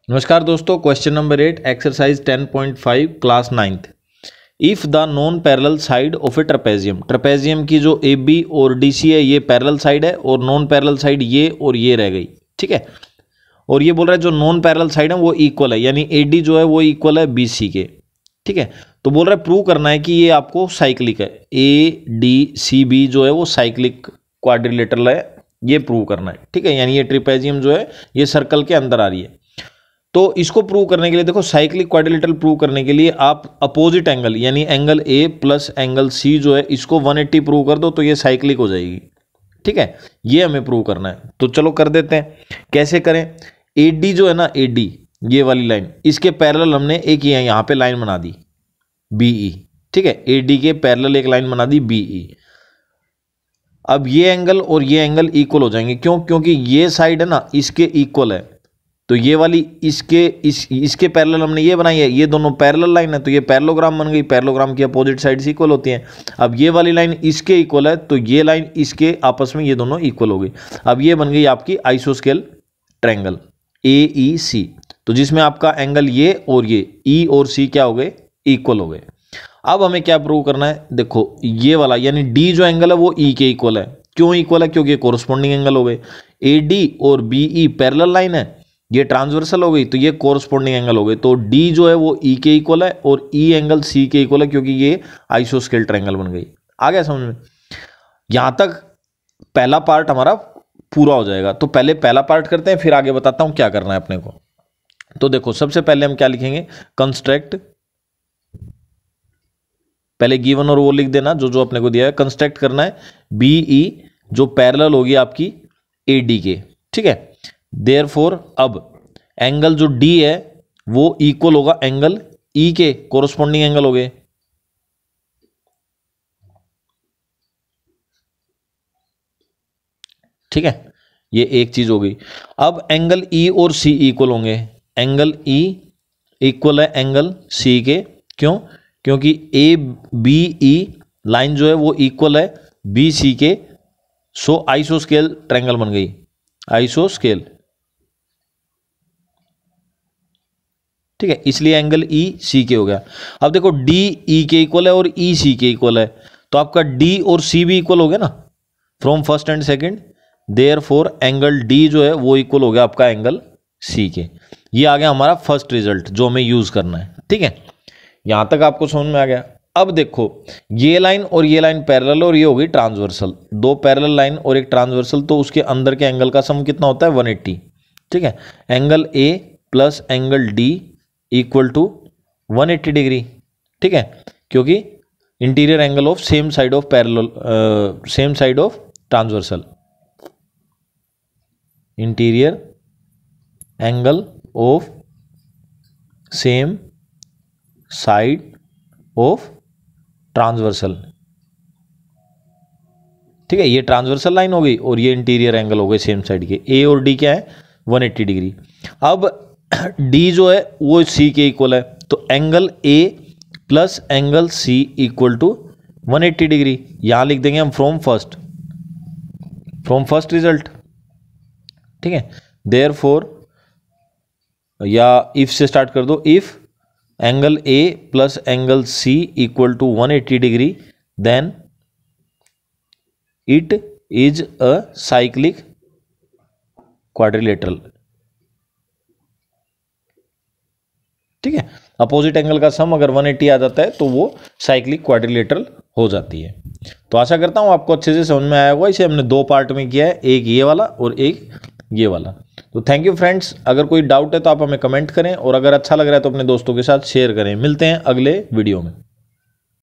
नमस्कार दोस्तों, question number 8 exercise 10.5 class 9th। If the non parallel side of A trapezium की जो A B और डी सी है ये पैरेलल साइड है और नॉन पैरेलल साइड ये और ये रह गई, ठीक है। और ये बोल रहा है जो नॉन पैरेलल साइड है वो इक्वल है, यानी ए डी जो है वो इक्वल है बी सी के, ठीक है। तो बोल रहा है प्रूव करना है कि ये आपको साइक्लिक है, ए डी सी बी जो है वो साइक्लिक क्वाड्रिलेटरल है, ये प्रूव करना है, ठीक है। यानी ये ट्रेपेजियम जो है ये सर्कल के अंदर आ रही है। तो इसको प्रूव करने के लिए देखो, साइक्लिक क्वाड्रिलेटरल प्रूव करने के लिए आप अपोजिट एंगल यानी angle A plus angle C जो है इसको 180 प्रूव कर दो तो ये साइक्लिक हो जाएगी, ठीक है। ये हमें प्रूव करना है, तो चलो कर देते हैं। कैसे करें? एडी जो है ना, एडी ये वाली लाइन, इसके पैरेलल हमने एक यहाँ पे लाइन बना दी बीई, ठीक है। एडी के पैरेलल एक लाइन बना दी बीई। अब ये एंगल और ये एंगल इक्वल हो जाएंगे, क्यों? क्योंकि ये साइड है ना इसके इक्वल है, तो ये वाली इसके पैरेलल हमने ये बनाई है, ये दोनों पैरेलल लाइन है तो ये पैरेललोग्राम बन गई। पैरेललोग्राम की अपोजिट साइड्स इक्वल होती हैं। अब ये वाली लाइन इसके इक्वल है तो ये लाइन इसके आपस में ये दोनों इक्वल हो गई। अब ये बन गई आपकी आइसोस्केल ट्रायंगल AEC, तो जिसमें आपका एंगल ये और ये E और C क्या हो गए? इक्वल हो गए। अब हमें क्या प्रूव करना है? देखो ये वाला यानी D जो एंगल है वो E के इक्वल है। क्यों इक्वल है? क्योंकि कोरस्पॉन्डिंग एंगल हो गए। AD और BE पैरेलल लाइन है, ये ट्रांसवर्सल हो गई तो ये कोरस्पॉन्डिंग एंगल हो गए। तो D जो है वो E के इक्वल है और E एंगल C के इक्वल है, क्योंकि ये आइसोस्केल ट्रायंगल बन गई। आ गया समझ में? यहां तक पहला पार्ट हमारा पूरा हो जाएगा। तो पहले पहला पार्ट करते हैं, फिर आगे बताता हूं क्या करना है अपने को। तो देखो सबसे पहले हम क्या लिखेंगे? कंस्ट्रक्ट, पहले गिवन और वो लिख देना जो जो अपने को दिया है। कंस्ट्रक्ट करना है BE जो पैरेलल होगी आपकी AD के, ठीक है। देयरफॉर अब एंगल जो D है वो इक्वल होगा एंगल E के, कोरस्पॉन्डिंग एंगल हो गए, ठीक है। ये एक चीज हो गई। अब एंगल E और C इक्वल होंगे। एंगल E इक्वल है एंगल C के, क्यों? क्योंकि ABE लाइन जो है वो इक्वल है BC के। सो आइसोस्केल ट्रायंगल बन गई, आइसोस्केल, ठीक है। इसलिए एंगल EC के हो गया। अब देखो DE के इक्वल है और EC के इक्वल है, तो आपका D और C भी इक्वल हो गया ना from first and second. Therefore angle D जो है वो इक्वल हो गया आपका एंगल C के। ये आ गया हमारा फर्स्ट रिजल्ट जो हमें यूज करना है, ठीक है। यहां तक आपको समझ में आ गया। अब देखो ये लाइन और ये लाइन पैरेलल और ये हो गई ट्रांसवर्सल, दो पैरेलल लाइन और एक ट्रांसवर्सल, तो उसके अंदर के एंगल का सम कितना होता है? 180, ठीक है। Angle A plus angle D equal to 180 degree, ठीक है। क्योंकि interior angle of same side of parallel, same side of transversal, interior angle of same side of transversal, ठीक है। ये ट्रांसवर्सल लाइन हो गई और ये इंटीरियर एंगल हो गए सेम साइड के। A और D क्या है? 180 डिग्री। अब D जो है वो C के इक्वल है, तो angle A plus angle C equal to 180 degree. यहां लिख देंगे हम फ्रॉम फर्स्ट रिजल्ट, ठीक है। देयरफॉर या इफ से स्टार्ट कर दो, if angle A plus angle C equal to 180 degree then it is a cyclic quadrilateral, ठीक है। अपोजिट एंगल का सम अगर 180 आ जाता है तो वो साइक्लिक क्वाड्रिलेटरल हो जाती है। तो आशा करता हूं आपको अच्छे से समझ में आया होगा। इसे हमने दो पार्ट में किया है, एक ये वाला और एक ये वाला। तो थैंक यू फ्रेंड्स। अगर कोई डाउट है तो आप हमें कमेंट करें और अगर अच्छा लग रहा है तो अपने दोस्तों के साथ शेयर करें। मिलते हैं अगले वीडियो में।